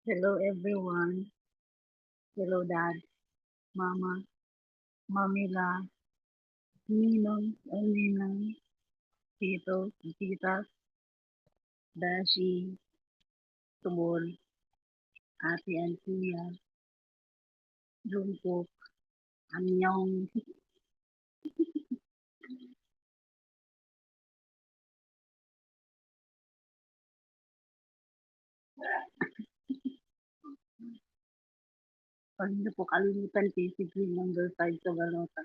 Hello everyone. Hello dad, mama, mamila, ninong, and ninang, titos, titas, dashi, tubol, ate and kuya, jungkook, anyong. Pag niyo po kalimutan, basically number 5 sa balota.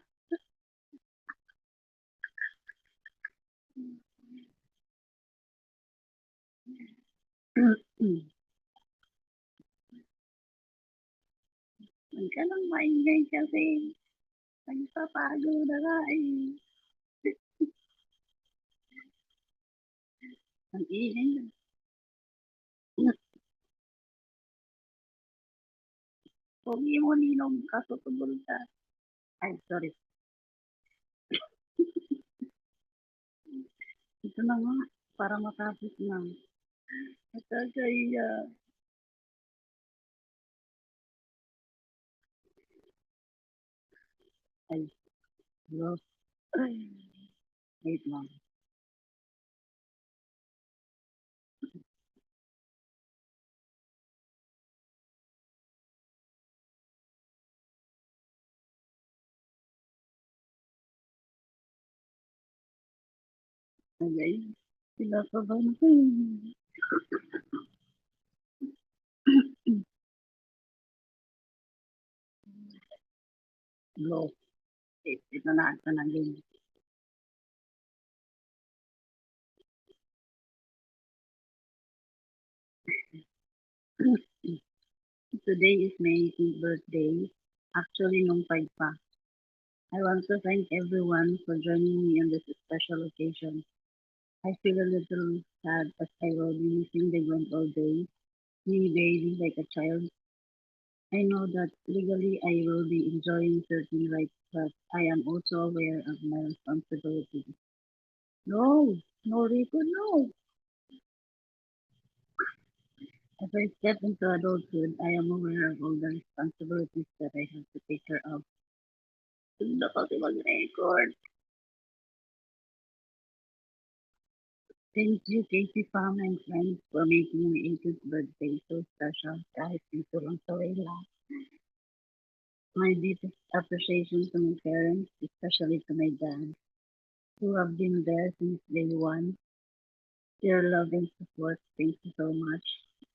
Huwag ka lang maingay kasi nagpapago na nga eh. Ang ingay na. Huwag mo ninong kasutubol ka. Ay, sorry. Ito na nga, para matapos na. Nakakaya. Ay, hello. Wait lang. Okay. Kinakabahan ako eh. Hello. Ito na, ito na din. Today is my 18th birthday. Actually, nung 5 pa. I want to thank everyone for joining me on this special occasion. I feel a little sad as I will be missing the ground all day, me baby like a child. I know that legally I will be enjoying certain rights, but I am also aware of my responsibilities. No, no, Rico, no. As I step into adulthood, I am aware of all the responsibilities that I have to take care of. Hindi kasi mag-record. Thank you, Casey Fam and friends, for making my 18th birthday so special kahit dito lang sa Wela. My deepest appreciation to my parents, especially to my dad, who have been there since day one. Your love and support, thank you so much.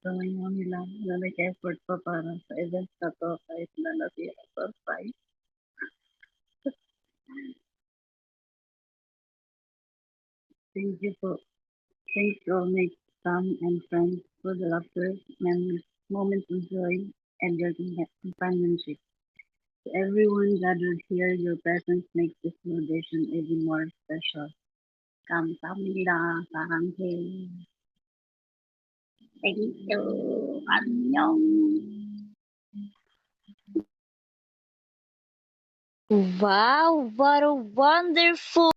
Sa may mami lang na nag-effort pa para sa event na to kahit na nasira sa price. Thank you po. Thanks to all my fam and friends for the laughter, memories, moments of joy, and your companionship. To everyone gathered here, your presence makes this celebration even more special. 감사합니다. 사랑해. Thank you. 안녕. Wow, what a wonderful